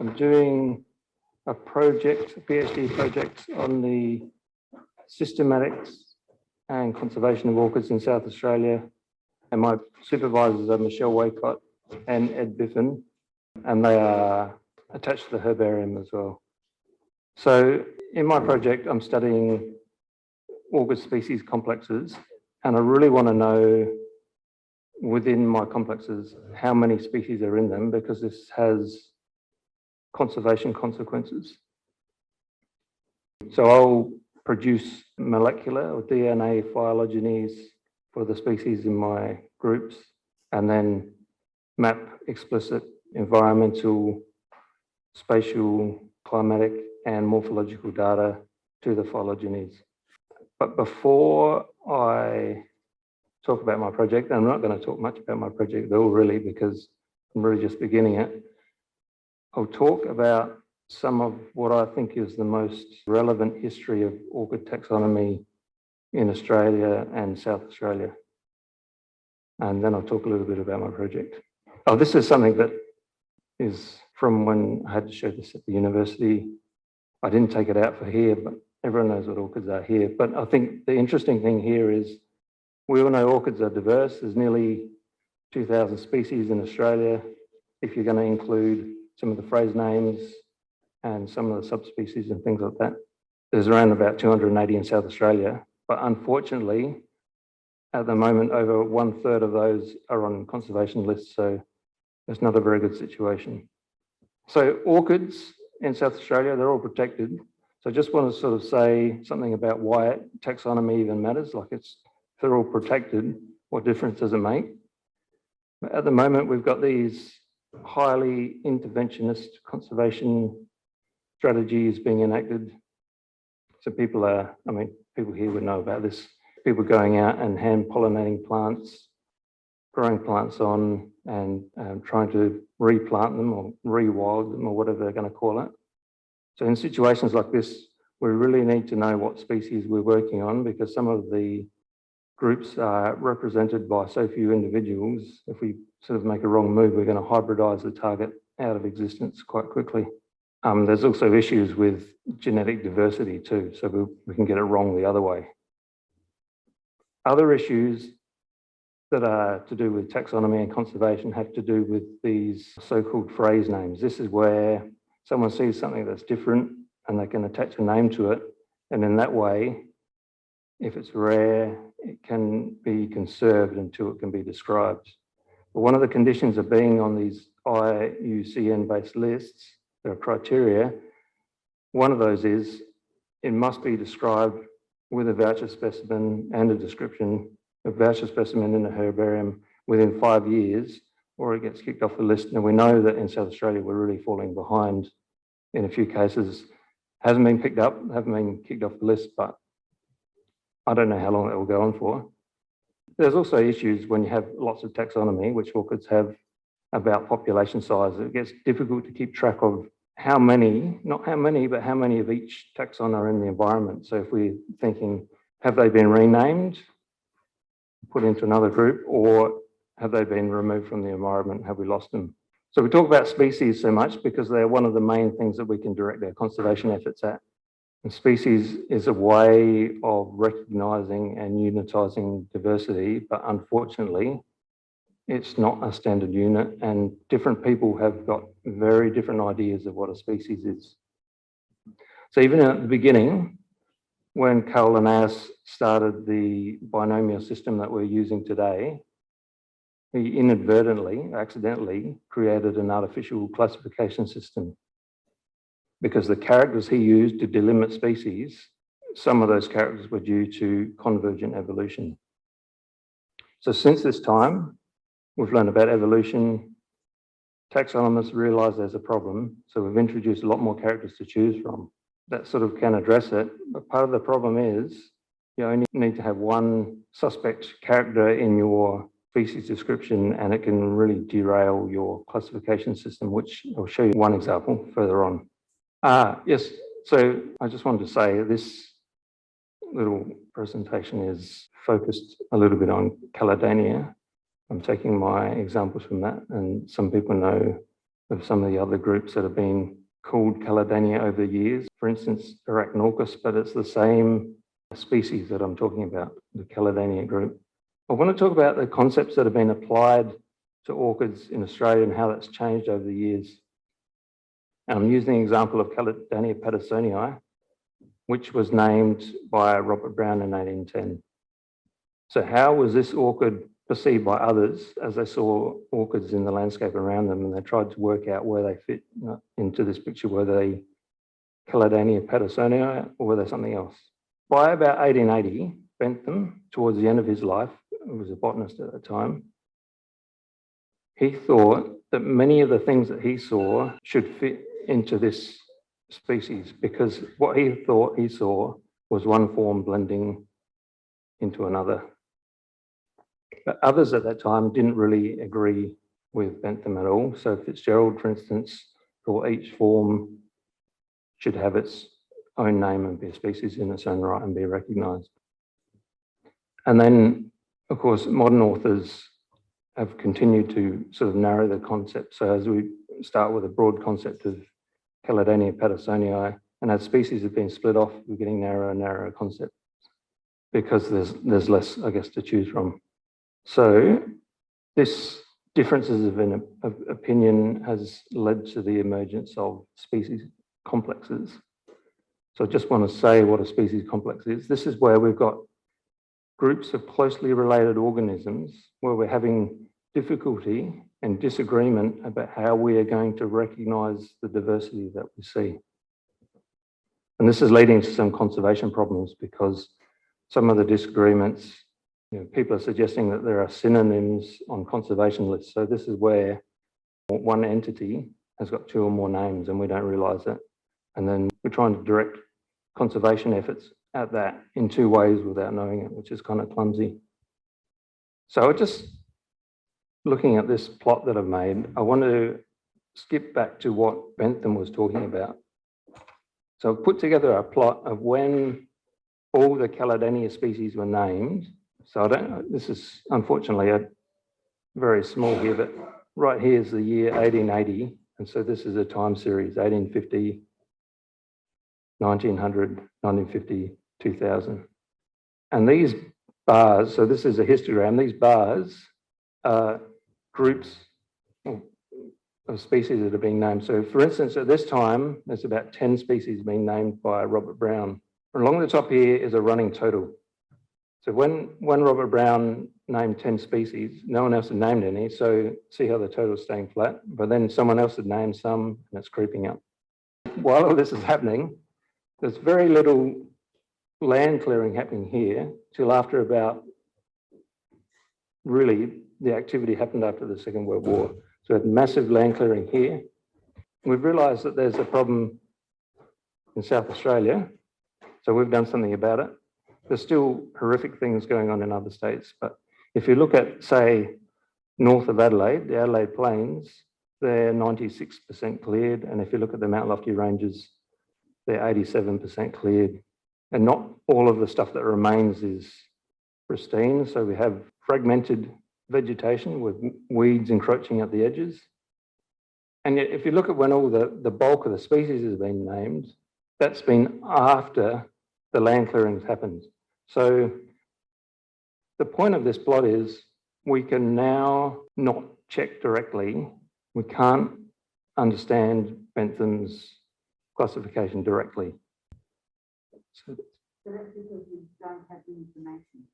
I'm doing a project, a PhD project on the systematics and conservation of orchids in South Australia. And my supervisors are Michelle Waycott and Ed Biffin, and they are attached to the herbarium as well. So in my project, I'm studying orchid species complexes, and I really want to know within my complexes how many species are in them, because this has conservation consequences. So I'll produce molecular or DNA phylogenies for the species in my groups, and then map explicit environmental, spatial, climatic, and morphological data to the phylogenies. But before I talk about my project, and I'm not going to talk much about my project at all, really, because I'm really just beginning it. I'll talk about some of what I think is the most relevant history of orchid taxonomy in Australia and South Australia. And then I'll talk a little bit about my project. Oh, this is something that is from when I had to show this at the university. I didn't take it out for here, but everyone knows what orchids are here. But I think the interesting thing here is we all know orchids are diverse. There's nearly 2,000 species in Australia, if you're going to include some of the phrase names and some of the subspecies and things like that. There's around about 280 in South Australia, but unfortunately, at the moment, over 1/3 of those are on conservation lists, so it's not a very good situation. So orchids in South Australia, they're all protected. So I just want to sort of say something about why taxonomy even matters. Like, if they're all protected, what difference does it make? At the moment, we've got these highly interventionist conservation strategies being enacted. So people here would know about this. People going out and hand pollinating plants, growing plants on, and trying to replant them or rewild them or whatever they're going to call it. So in situations like this, we really need to know what species we're working on, because some of the groups are represented by so few individuals. If we sort of make a wrong move, we're going to hybridize the target out of existence quite quickly. There's also issues with genetic diversity too, so we can get it wrong the other way. Other issues that are to do with taxonomy and conservation have to do with these so-called phrase names. This is where someone sees something that's different and they can attach a name to it, and in that way, if it's rare, it can be conserved until it can be described. But one of the conditions of being on these IUCN-based lists, there are criteria. One of those is it must be described with a voucher specimen and a description of voucher specimen in a herbarium within 5 years, or it gets kicked off the list. And we know that in South Australia, we're really falling behind in a few cases. Hasn't been picked up, haven't been kicked off the list, but I don't know how long that will go on for. There's also issues when you have lots of taxonomy, which orchids have, about population size. It gets difficult to keep track of how many, not how many, but how many of each taxon are in the environment. So if we're thinking, have they been renamed, put into another group, or have they been removed from the environment? Have we lost them? So we talk about species so much because they're one of the main things that we can direct our conservation efforts at. And species is a way of recognizing and unitizing diversity, but unfortunately, it's not a standard unit, and different people have got very different ideas of what a species is. So even at the beginning, when Carl Linnaeus started the binomial system that we're using today, he inadvertently, accidentally created an artificial classification system, because the characters he used to delimit species, some of those characters were due to convergent evolution. So since this time, we've learned about evolution. Taxonomists realize there's a problem, so we've introduced a lot more characters to choose from. That sort of can address it, but part of the problem is you only need to have one suspect character in your species description, and it can really derail your classification system, which I'll show you one example further on. Yes, so I just wanted to say this little presentation is focused a little bit on Caledonia. I'm taking my examples from that, and some people know of some of the other groups that have been called Caledonia over the years. For instance, Arachnorchis, but it's the same species that I'm talking about, the Caledonia group. I want to talk about the concepts that have been applied to orchids in Australia and how that's changed over the years. And I'm using the example of Caledonia pattersonii, which was named by Robert Brown in 1810. So how was this orchid perceived by others as they saw orchids in the landscape around them, and they tried to work out where they fit into this picture, were they Caledonia pattersonii or were they something else? By about 1880, Bentham, towards the end of his life, he was a botanist at the time, he thought that many of the things that he saw should fit into this species, because what he thought he saw was one form blending into another. But others at that time didn't really agree with Bentham at all. So Fitzgerald, for instance, thought each form should have its own name and be a species in its own right and be recognised. And then, of course, modern authors have continued to sort of narrow the concept. So as we start with a broad concept of Caledonia pattersonii, and as species have been split off, we're getting narrower and narrower concepts because there's less, I guess, to choose from. So this differences of opinion has led to the emergence of species complexes. So I just want to say what a species complex is. This is where we've got groups of closely related organisms where we're having difficulty and disagreement about how we are going to recognise the diversity that we see. And this is leading to some conservation problems because some of the disagreements, people are suggesting that there are synonyms on conservation lists. So this is where one entity has got two or more names and we don't realise it. And then we're trying to direct conservation efforts at that in two ways without knowing it, which is kind of clumsy. So just looking at this plot that I've made, I want to skip back to what Bentham was talking about. So I've put together a plot of when all the Caledonia species were named. So this is unfortunately very small here, but right here is the year 1880. And so this is a time series, 1850, 1900, 1950, 2000. And these bars, so this is a histogram, these bars are groups of species that are being named. So for instance, at this time, there's about 10 species being named by Robert Brown. Along the top here is a running total. So when Robert Brown named 10 species, no one else had named any, so see how the total is staying flat, but then someone else had named some and it's creeping up. While all this is happening, there's very little land clearing happening here till after about, really, the activity happened after the Second World War. So we had massive land clearing here. We've realised that there's a problem in South Australia, so we've done something about it. There's still horrific things going on in other states, but if you look at, say, north of Adelaide, the Adelaide Plains, they're 96% cleared, and if you look at the Mount Lofty Ranges, they're 87% cleared. And not all of the stuff that remains is pristine, so we have fragmented vegetation with weeds encroaching at the edges. And yet, if you look at when all the bulk of the species has been named, that's been after the land clearings happened. So the point of this plot is we can now not check directly. We can't understand Bentham's classification directly. So that's because you don't have the information.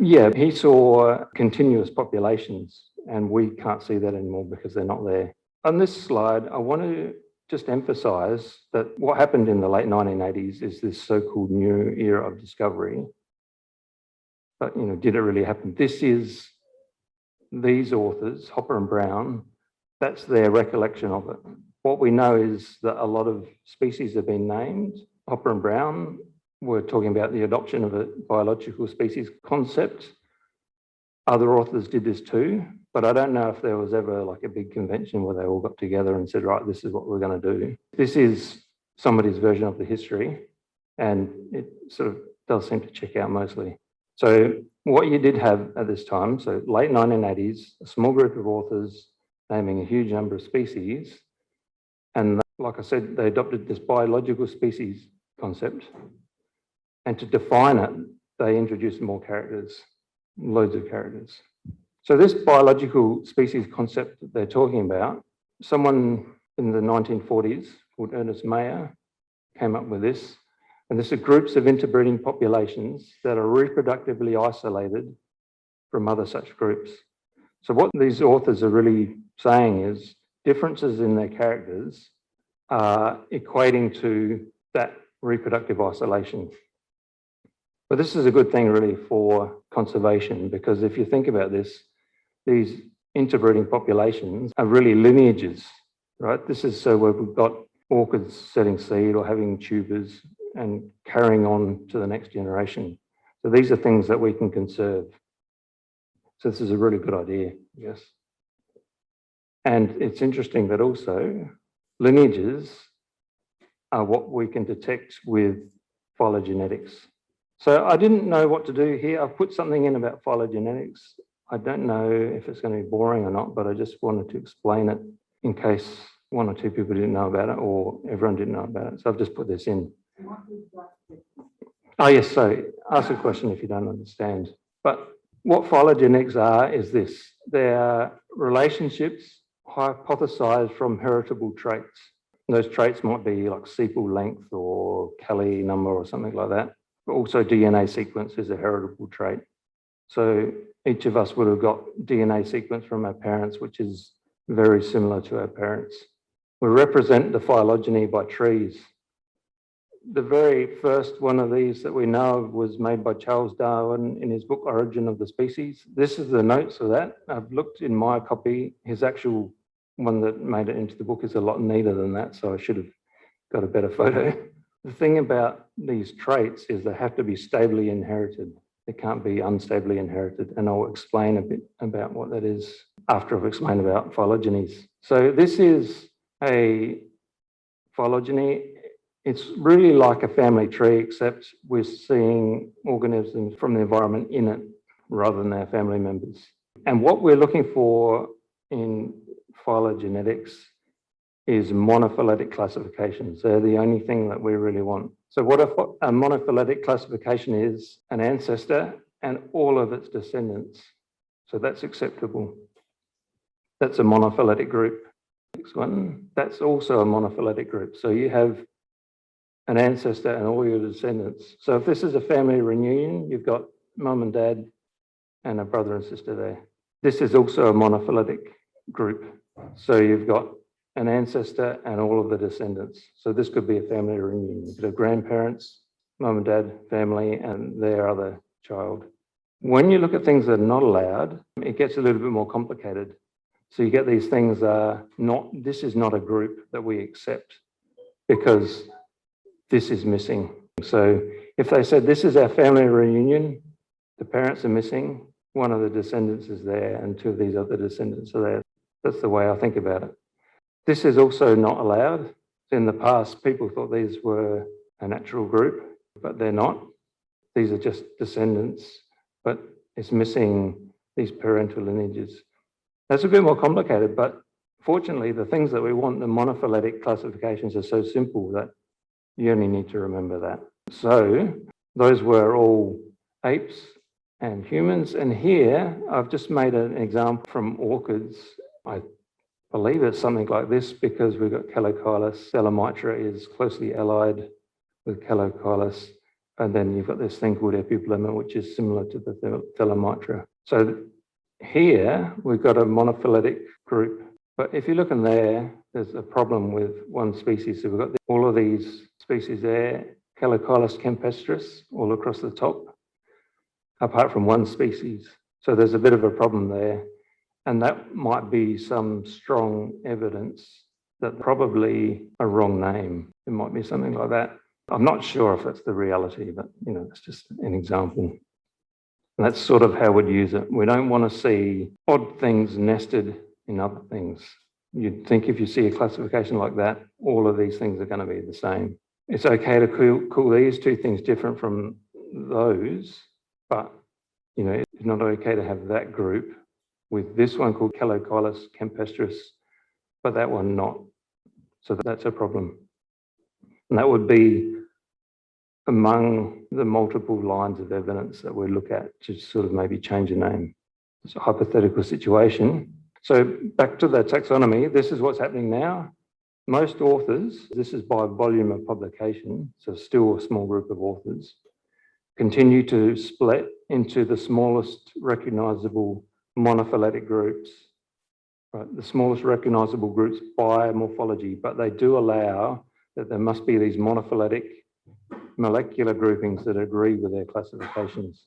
Yeah, he saw continuous populations and we can't see that anymore because they're not there. On this slide, I want to just emphasise that what happened in the late 1980s is this so-called new era of discovery. But, did it really happen? This is these authors, Hopper and Brown, that's their recollection of it. What we know is that a lot of species have been named. Hopper and Brown were talking about the adoption of a biological species concept. Other authors did this too, but I don't know if there was ever like a big convention where they all got together and said, right, this is what we're going to do. This is somebody's version of the history, and it sort of does seem to check out mostly. So what you did have at this time, so late 1980s, a small group of authors naming a huge number of species. And like I said, they adopted this biological species concept. And to define it, they introduced more characters, loads of characters. So this biological species concept that they're talking about, someone in the 1940s called Ernest Mayr came up with this. And this are groups of interbreeding populations that are reproductively isolated from other such groups. So what these authors are really saying is differences in their characters are equating to that reproductive isolation. But this is a good thing really for conservation, because if you think about this, these interbreeding populations are really lineages, right? This is so where we've got orchids setting seed or having tubers and carrying on to the next generation. So these are things that we can conserve. So this is a really good idea, I guess. And it's interesting that also lineages are what we can detect with phylogenetics. So I didn't know what to do here. I've put something in about phylogenetics. I don't know if it's going to be boring or not, but I just wanted to explain it in case one or two people didn't know about it or everyone didn't know about it. So I've just put this in. Oh yes, so ask a question if you don't understand. But what phylogenetics are is this. They are relationships hypothesized from heritable traits. And those traits might be like sepal length or Kelly number or something like that. But also DNA sequence is a heritable trait. So each of us would have got DNA sequence from our parents, which is very similar to our parents. We represent the phylogeny by trees. The very first one of these that we know of was made by Charles Darwin in his book, Origin of the Species. This is the notes of that. I've looked in my copy. His actual one that made it into the book is a lot neater than that, so I should have got a better photo. The thing about these traits is they have to be stably inherited. They can't be unstably inherited, and I'll explain a bit about what that is after I've explained about phylogenies. So this is a phylogeny. It's really like a family tree, except we're seeing organisms from the environment in it rather than our family members. And what we're looking for in phylogenetics is monophyletic classifications. They're the only thing that we really want. So what a monophyletic classification is, an ancestor and all of its descendants. So that's acceptable. That's a monophyletic group. Next one, that's also a monophyletic group. So you have an ancestor and all your descendants. So if this is a family reunion, you've got mum and dad and a brother and sister there. This is also a monophyletic group. So you've got an ancestor and all of the descendants. So this could be a family reunion. You could have grandparents, mum and dad, family, and their other child. When you look at things that are not allowed, it gets a little bit more complicated. So you get these things this is not a group that we accept because this is missing. So if they said this is our family reunion, the parents are missing, one of the descendants is there and two of these other descendants are there. That's the way I think about it. This is also not allowed. In the past, people thought these were a natural group, but they're not. These are just descendants, but it's missing these parental lineages. That's a bit more complicated, but fortunately, the things that we want, the monophyletic classifications are so simple that you only need to remember that. So those were all apes and humans. And here, I've just made an example from orchids. I believe it's something like this because we've got Calocylus. Salamitra is closely allied with Calocylus. And then you've got this thing called Epiplema, which is similar to the Thalamitra. So here, we've got a monophyletic group. But if you look in there, there's a problem with one species. So we've got all of these species there, Calocylus campestris, all across the top, apart from one species. So there's a bit of a problem there. And that might be some strong evidence that probably a wrong name. It might be something like that. I'm not sure if it's the reality, but it's just an example. And that's sort of how we'd use it. We don't want to see odd things nested in other things. You'd think if you see a classification like that, all of these things are going to be the same. It's okay to call these two things different from those, but it's not okay to have that group with this one called Calocylus campestris, but that one not. So that's a problem. And that would be among the multiple lines of evidence that we look at to sort of maybe change a name. It's a hypothetical situation. So back to the taxonomy, this is what's happening now. Most authors, this is by volume of publication, so still a small group of authors, continue to split into the smallest recognizable monophyletic groups, right? The smallest recognizable groups by morphology, but they do allow that there must be these monophyletic molecular groupings that agree with their classifications.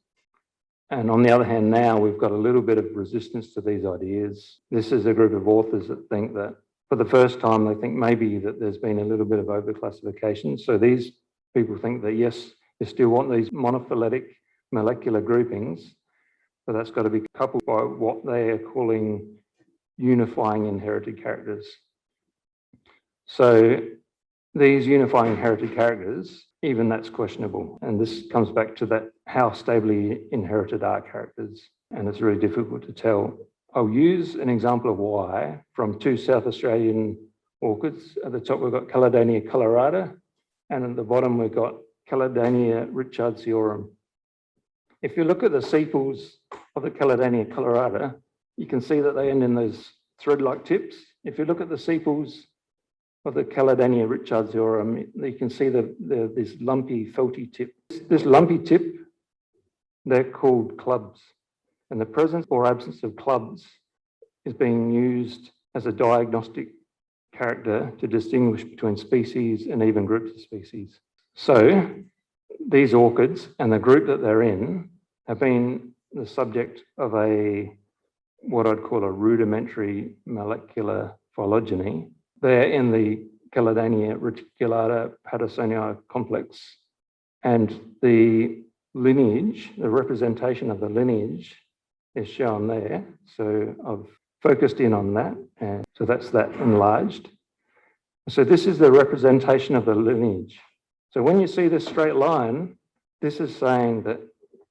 And on the other hand, now we've got a little bit of resistance to these ideas. This is a group of authors that think that for the first time, they think maybe that there's been a little bit of overclassification. So these people think that, yes, you still want these monophyletic molecular groupings, but that's got to be coupled by what they are calling unifying inherited characters. So these unifying inherited characters, even that's questionable. And this comes back to that, how stably inherited are characters? And it's really difficult to tell. I'll use an example of why from two South Australian orchids. At the top, we've got Caledonia colorata, and at the bottom, we've got Caledonia richardsiorum. If you look at the sepals of the Caledonia colorata, you can see that they end in those thread-like tips. If you look at the sepals of the Caledonia richardsiorum, you can see this lumpy, felty tip. This lumpy tip, they're called clubs. And the presence or absence of clubs is being used as a diagnostic character to distinguish between species and even groups of species. So these orchids and the group that they're in have been the subject of what I'd call a rudimentary molecular phylogeny. They're in the Caledonia reticulata Pattersonii complex, and the lineage, the representation of the lineage is shown there. So I've focused in on that, and so that's that enlarged. So this is the representation of the lineage. So when you see this straight line, this is saying that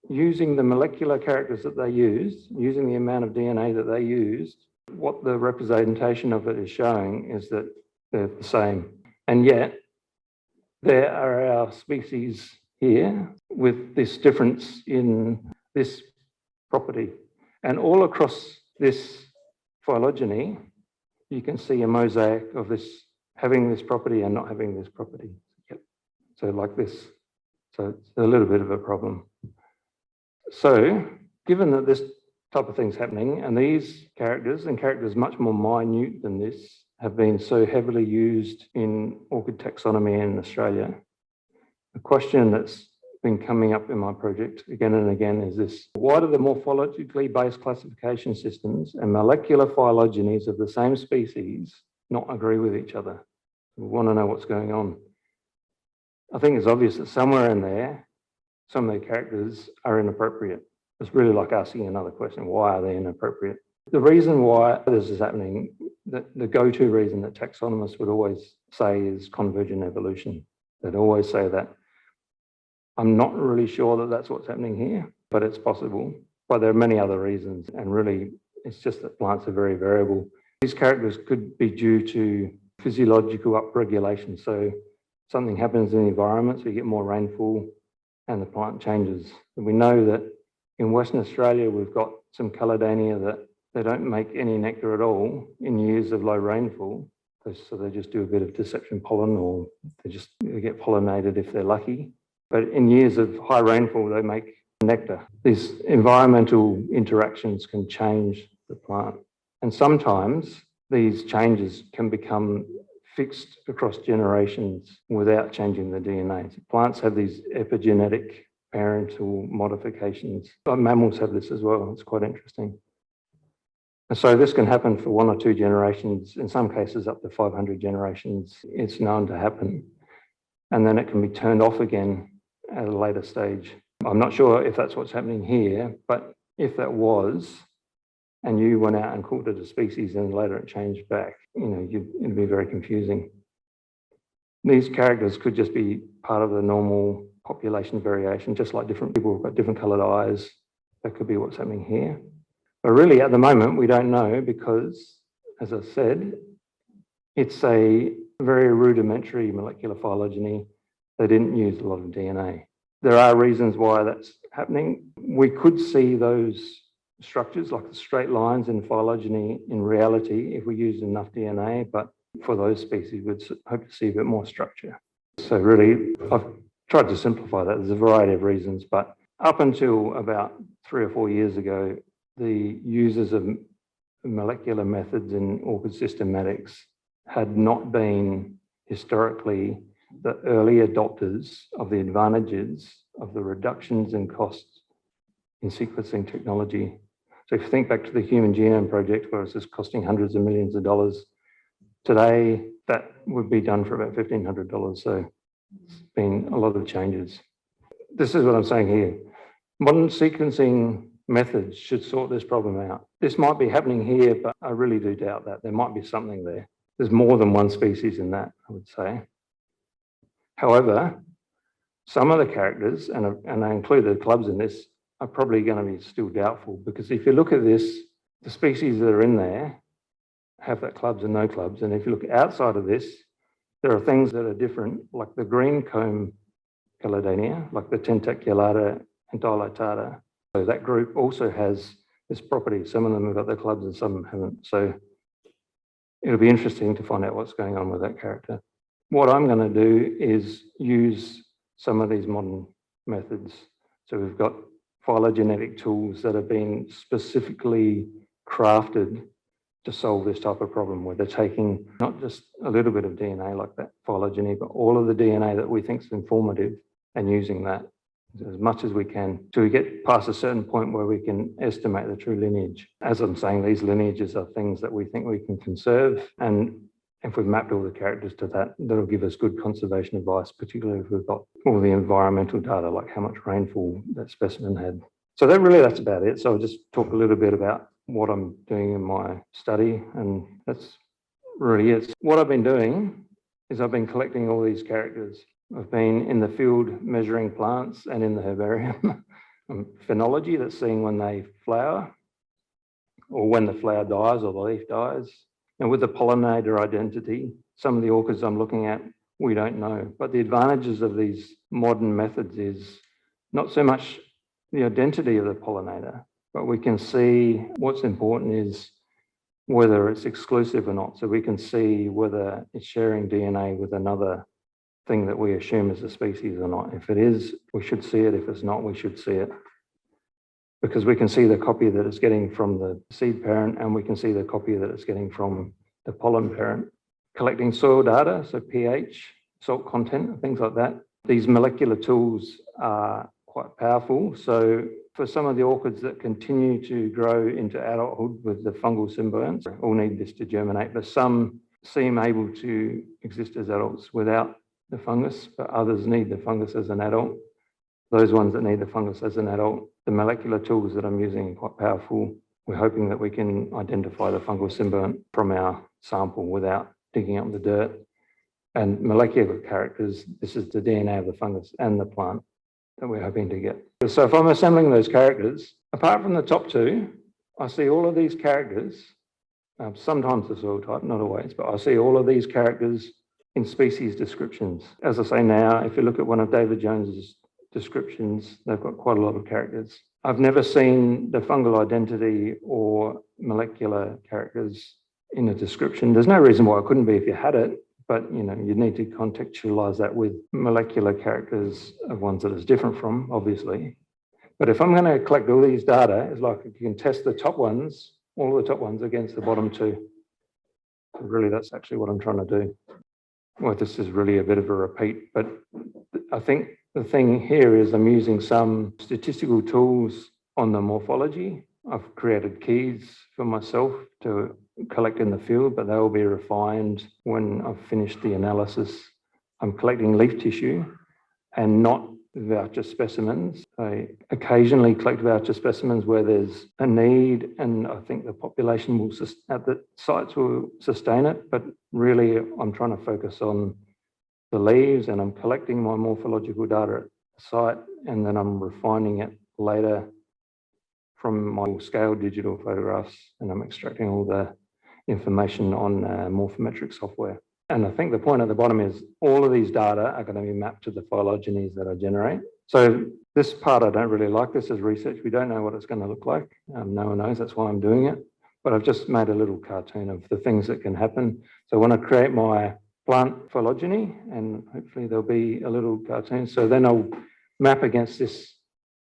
using the molecular characters that they used, using the amount of DNA that they used, what the representation of it is showing is that they're the same. And yet, there are our species here with this difference in this property. And all across this phylogeny, you can see a mosaic of this having this property and not having this property. Yep. So like this. So it's a little bit of a problem. So given that this type of thing's happening, and these characters and characters much more minute than this have been so heavily used in orchid taxonomy in Australia, the question that's been coming up in my project again and again is this: why do the morphologically based classification systems and molecular phylogenies of the same species not agree with each other? We want to know what's going on. I think it's obvious that somewhere in there, some of the characters are inappropriate. It's really like asking another question: why are they inappropriate? The reason why this is happening, the go-to reason that taxonomists would always say is convergent evolution. They'd always say that. I'm not really sure that that's what's happening here, but it's possible. But there are many other reasons, and really, it's just that plants are very variable. These characters could be due to physiological upregulation. So something happens in the environment, so you get more rainfall, and the plant changes. And we know that in Western Australia, we've got some Caledonia that they don't make any nectar at all in years of low rainfall. So they just do a bit of deception pollen, or they get pollinated if they're lucky. But in years of high rainfall, they make nectar. These environmental interactions can change the plant. And sometimes these changes can become fixed across generations without changing the DNA. So plants have these epigenetic parental modifications. Mammals have this as well. It's quite interesting. And so this can happen for 1 or 2 generations, in some cases up to 500 generations. It's known to happen. And then it can be turned off again at a later stage. I'm not sure if that's what's happening here, but if that was, and you went out and called it a species and later it changed back, it'd be very confusing. These characters could just be part of the normal population variation, just like different people have got different coloured eyes. That could be what's happening here. But really, at the moment, we don't know because, as I said, it's a very rudimentary molecular phylogeny. They didn't use a lot of DNA. There are reasons why that's happening. We could see those structures like the straight lines in phylogeny in reality if we used enough DNA, but for those species, we'd hope to see a bit more structure. So really, I've tried to simplify that. There's a variety of reasons, but up until about 3 or 4 years ago, the users of molecular methods in orchid systematics had not been historically the early adopters of the advantages of the reductions in costs in sequencing technology. So if you think back to the Human Genome Project, where it's just costing hundreds of millions of dollars, today that would be done for about $1,500. So it's been a lot of changes. This is what I'm saying here. Modern sequencing methods should sort this problem out. This might be happening here, but I really do doubt that. There might be something there. There's more than one species in that, I would say. However, some of the characters, and I include the clubs in this, are probably going to be still doubtful, because if you look at this, the species that are in there have that clubs and no clubs. And if you look outside of this, there are things that are different, like the green comb Calodania, like the tentaculata and dilatata. So that group also has this property. Some of them have got their clubs and some haven't. So it'll be interesting to find out what's going on with that character. What I'm going to do is use some of these modern methods. So we've got phylogenetic tools that have been specifically crafted to solve this type of problem, where they're taking not just a little bit of DNA like that phylogeny, but all of the DNA that we think is informative and using that as much as we can till we get past a certain point where we can estimate the true lineage. As I'm saying, these lineages are things that we think we can conserve, and if we've mapped all the characters to that, that'll give us good conservation advice, particularly if we've got all the environmental data, like how much rainfall that specimen had. So that's about it. So I'll just talk a little bit about what I'm doing in my study, and that's really it. What I've been doing is I've been collecting all these characters. I've been in the field measuring plants and in the herbarium. Phenology, that's seeing when they flower or when the flower dies or the leaf dies. And with the pollinator identity, some of the orchids I'm looking at, we don't know. But the advantages of these modern methods is not so much the identity of the pollinator, but we can see what's important is whether it's exclusive or not. So we can see whether it's sharing DNA with another thing that we assume is a species or not. If it is, we should see it. If it's not, we should see it. Because we can see the copy that it's getting from the seed parent, and we can see the copy that it's getting from the pollen parent. Collecting soil data, so pH, salt content, things like that. These molecular tools are quite powerful. So for some of the orchids that continue to grow into adulthood with the fungal symbionts, all need this to germinate, but some seem able to exist as adults without the fungus, but others need the fungus as an adult. Those ones that need the fungus as an adult, the molecular tools that I'm using are quite powerful. We're hoping that we can identify the fungal symbiont from our sample without digging up the dirt. And molecular characters, this is the DNA of the fungus and the plant that we're hoping to get. So if I'm assembling those characters, apart from the top two, I see all of these characters, sometimes the soil type, not always, but I see all of these characters in species descriptions. As I say now, if you look at one of David Jones's descriptions, they've got quite a lot of characters. I've never seen the fungal identity or molecular characters in a description. There's no reason why it couldn't be if you had it, but you need to contextualize that with molecular characters of ones that it's different from, obviously. But if I'm going to collect all these data, it's like you can test the top ones, all the top ones against the bottom two. So really, that's actually what I'm trying to do. Well, this is really a bit of a repeat, but I think the thing here is I'm using some statistical tools on the morphology. I've created keys for myself to collect in the field, but they will be refined when I've finished the analysis. I'm collecting leaf tissue and not voucher specimens. I occasionally collect voucher specimens where there's a need, and I think the population will at the sites will sustain it, but really I'm trying to focus on the leaves, and I'm collecting my morphological data at the site, and then I'm refining it later from my scale digital photographs, and I'm extracting all the information on morphometric software. And I think the point at the bottom is all of these data are going to be mapped to the phylogenies that I generate. So this part I don't really like. This is research. We don't know what it's going to look like. No one knows. That's why I'm doing it. But I've just made a little cartoon of the things that can happen. So when I create my plant phylogeny, and hopefully there'll be a little cartoon. So then I'll map against this,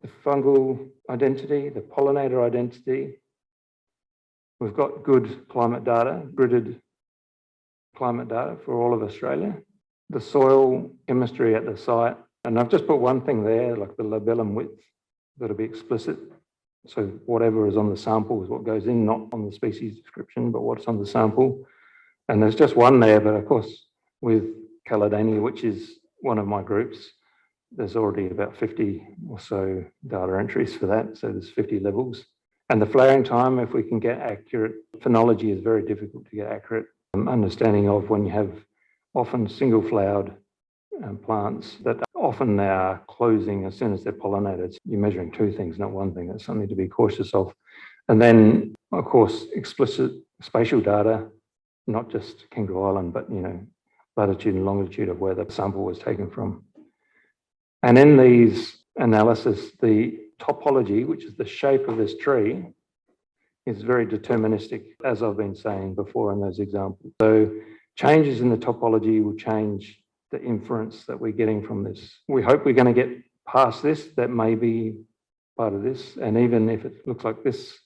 the fungal identity, the pollinator identity. We've got good climate data, gridded climate data for all of Australia. The soil chemistry at the site, and I've just put one thing there, like the labellum width, that'll be explicit. So whatever is on the sample is what goes in, not on the species description, but what's on the sample. And there's just one there, but of course, with Caledonia, which is one of my groups, there's already about 50 or so data entries for that. So there's 50 levels. And the flowering time, if we can get accurate, phenology is very difficult to get accurate understanding of when you have often single flowered plants that often they are closing as soon as they're pollinated. You're measuring two things, not one thing. That's something to be cautious of. And then, of course, explicit spatial data, not just Kangaroo Island, but, you know, latitude and longitude of where the sample was taken from. And in these analysis, the topology, which is the shape of this tree, is very deterministic, as I've been saying before in those examples. So changes in the topology will change the inference that we're getting from this. We hope we're going to get past this. That may be part of this. And even if it looks like this,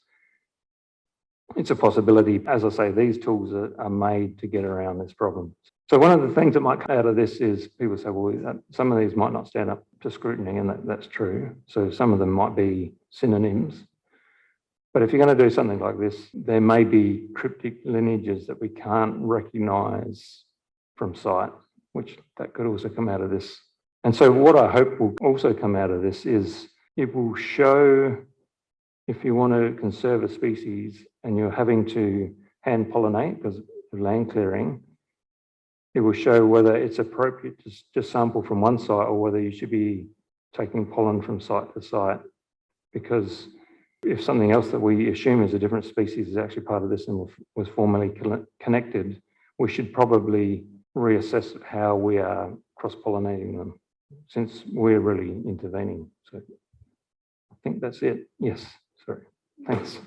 it's a possibility. As I say, these tools are made to get around this problem. So one of the things that might come out of this is people say, well, some of these might not stand up to scrutiny, and that's true. So some of them might be synonyms. But if you're going to do something like this, there may be cryptic lineages that we can't recognize from sight, which that could also come out of this. And so what I hope will also come out of this is it will show, if you want to conserve a species and you're having to hand pollinate because of land clearing, it will show whether it's appropriate to just sample from one site or whether you should be taking pollen from site to site. Because if something else that we assume is a different species is actually part of this and was formerly connected, we should probably reassess how we are cross-pollinating them, since we're really intervening. So I think that's it. Yes, sorry. Thanks.